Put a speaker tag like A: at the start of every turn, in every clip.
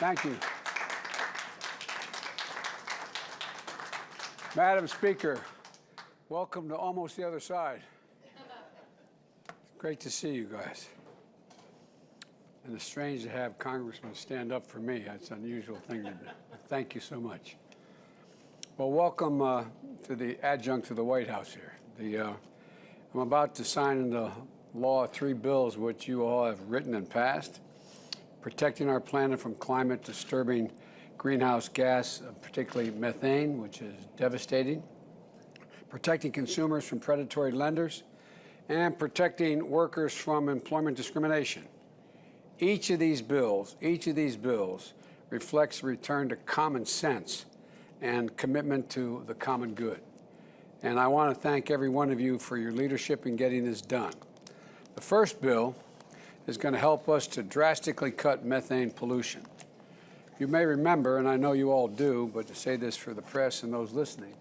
A: Thank you. Madam Speaker, welcome to almost the other side. It's great to see you guys. And it's strange to have congressmen stand up for me. That's an unusual thing to do. Thank you so much. Well, welcome to the adjunct to the White House here. I'm about to sign into law 3 bills which you all have written and passed, protecting our planet from climate-disturbing greenhouse gas, particularly methane, which is devastating, protecting consumers from predatory lenders, and protecting workers from employment discrimination. Each of these bills reflects a return to common sense and commitment to the common good. And I want to thank every one of you for your leadership in getting this done. The first bill is going to help us to drastically cut methane pollution. You may remember, and I know you all do, but to say this for the press and those listening,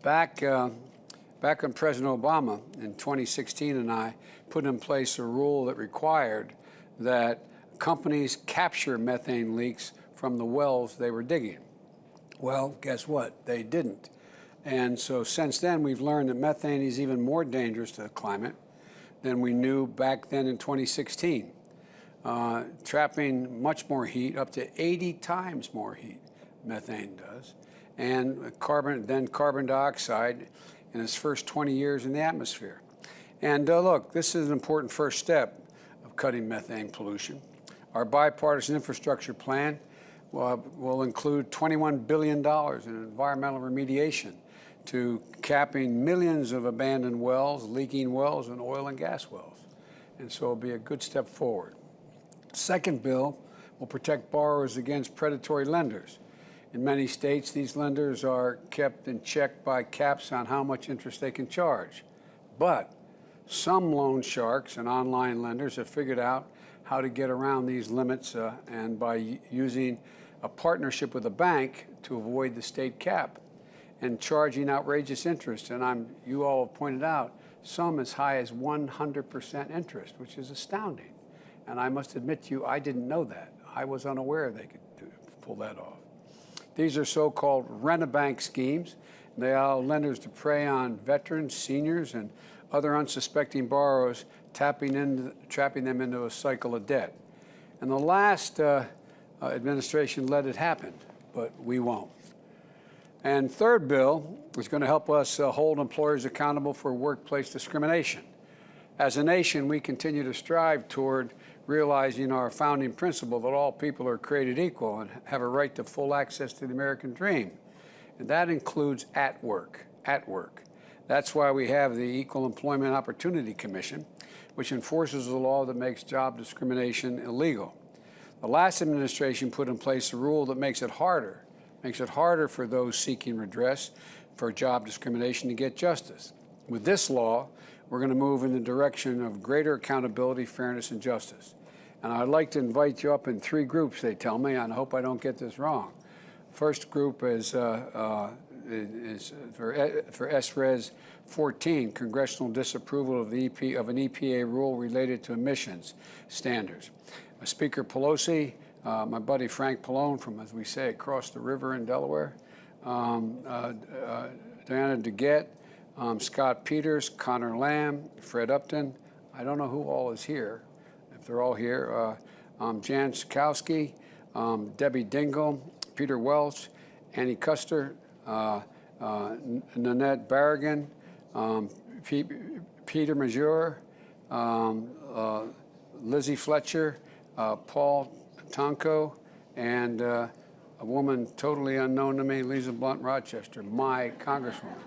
A: back when President Obama in 2016 and I put in place a rule that required that companies capture methane leaks from the wells they were digging. Well, guess what? They didn't. And so since then, we've learned that methane is even more dangerous to the climate than we knew back then in 2016, trapping much more heat, up to 80 times more heat, methane does, and carbon dioxide in its first 20 years in the atmosphere. And look, this is an important first step of cutting methane pollution. Our bipartisan infrastructure plan will include $21 billion in environmental remediation to capping millions of abandoned wells, leaking wells, and oil and gas wells. And so it'll be a good step forward. Second bill will protect borrowers against predatory lenders. In many states, these lenders are kept in check by caps on how much interest they can charge. But some loan sharks and online lenders have figured out how to get around these limits and by using a partnership with a bank to avoid the state cap and charging outrageous interest. And you all have pointed out some as high as 100% interest, which is astounding. And I must admit to you, I didn't know that. I was unaware they could pull that off. These are so-called rent-a-bank schemes. They allow lenders to prey on veterans, seniors, and other unsuspecting borrowers, trapping them into a cycle of debt. And the last administration let it happen, but we won't. And third bill is going to help us hold employers accountable for workplace discrimination. As a nation, we continue to strive toward realizing our founding principle that all people are created equal and have a right to full access to the American dream. And that includes at work. That's why we have the Equal Employment Opportunity Commission, which enforces the law that makes job discrimination illegal. The last administration put in place a rule that makes it harder for those seeking redress for job discrimination to get justice. With this law, we're going to move in the direction of greater accountability, fairness, and justice. And I'd like to invite you up in 3 groups, they tell me, and I hope I don't get this wrong. First group is for SRES 14, congressional disapproval of an EPA rule related to emissions standards. Speaker Pelosi, my buddy Frank Pallone from, as we say, across the river in Delaware, Diana DeGette, Scott Peters, Connor Lamb, Fred Upton. I don't know who all is here, if they're all here. Jan Sikowski, Debbie Dingell, Peter Welch, Annie Custer, Nanette Barragan, Peter Major, Lizzie Fletcher, Paul Tonko, and a woman totally unknown to me, Lisa Blunt Rochester, my congresswoman.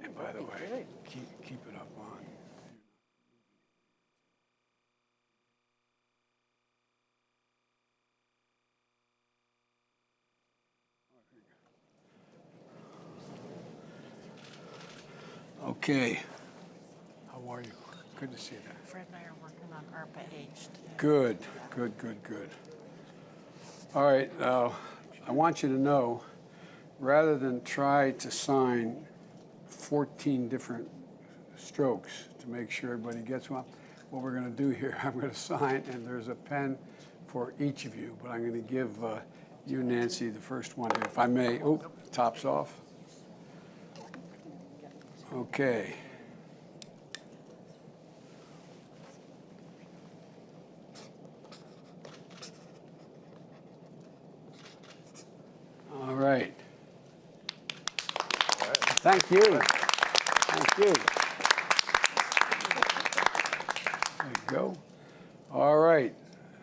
A: And by the way, keep it up on. Okay. How are you? Good to see you.
B: Fred and I are working on ARPA H today.
A: Good. All right. I want you to know, rather than try to sign 14 different strokes to make sure everybody gets one. What we're going to do here, I'm going to sign, and there's a pen for each of you, but I'm going to give you, Nancy, the first one here, if I may. Oh, top's off. Okay. All right. Thank you. Thank you. There you go. All right.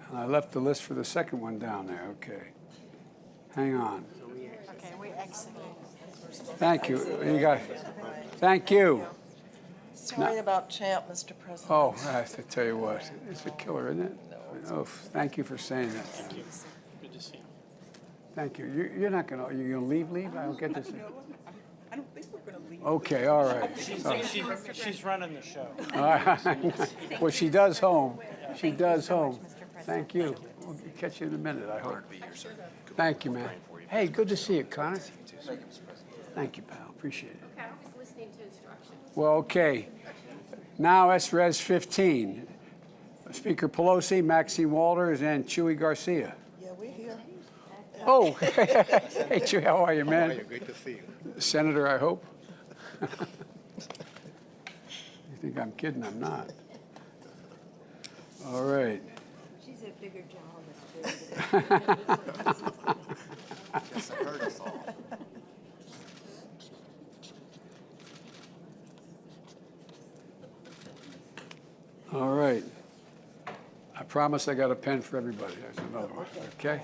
A: And I left the list for the second one down there. Okay. Hang on.
B: Okay, we exited.
A: Thank you. You got. Thank you.
C: Sorry about Champ, Mr. President.
A: Oh, I have to tell you what. It's a killer, isn't it? Oh, thank you for saying that.
D: Good to see you.
A: Thank you. You're not going to. You're going to leave? I don't get this.
E: I don't think we're going to leave.
A: Okay. All right.
D: She's running the show.
A: All right. Well, she does home. She does home. Thank you. We'll catch you in a minute, I hope. Thank you, man. Hey, good to see you, Connor. Thank you, pal. Appreciate it.
F: Okay, I was listening to instructions.
A: Well, okay. Now, SRES 15. Speaker Pelosi, Maxine Walters, and Chuy Garcia.
C: Yeah, we're here.
A: Oh, hey, Chuy, how are you, man?
G: How are you? Great to see you.
A: Senator, I hope. You think I'm kidding? I'm not. All right.
F: She's a bigger job.
G: Yes, I heard us all.
A: All right. I promise I got a pen for everybody. There's another one. Okay?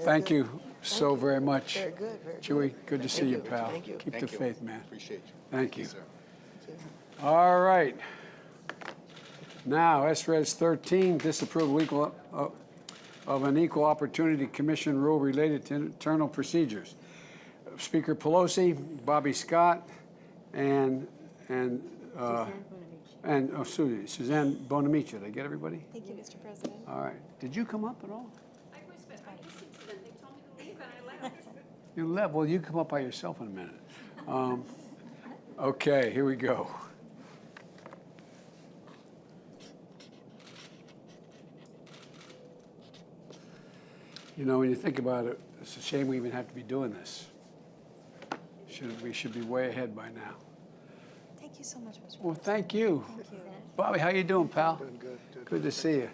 A: Thank you so very much.
C: Very good, very good.
A: Chewy, good to see
C: Thank
A: you,
C: you.
A: pal.
C: Thank you.
A: Keep the
G: Thank you.
A: faith, man.
G: Appreciate you.
A: Thank you.
G: Sir.
A: All right. Now, SRES 13, disapproval of an Equal Opportunity Commission rule related to internal procedures. Speaker Pelosi, Bobby Scott, and Suzanne Bonamici. Did I get everybody?
H: Thank you, Mr. President.
A: All right. Did you come up at all?
F: I listened to them. They told me to leave and I left.
A: You left. Well, you come up by yourself in a minute. Okay, here we go. You know, when you think about it, it's a shame we even have to be doing this. We should be way ahead by now.
H: Thank you so much, Mr.
A: Well,
H: President.
A: thank you.
H: Thank you.
A: Bobby, how you doing, pal?
G: Doing good.
A: Good to see you.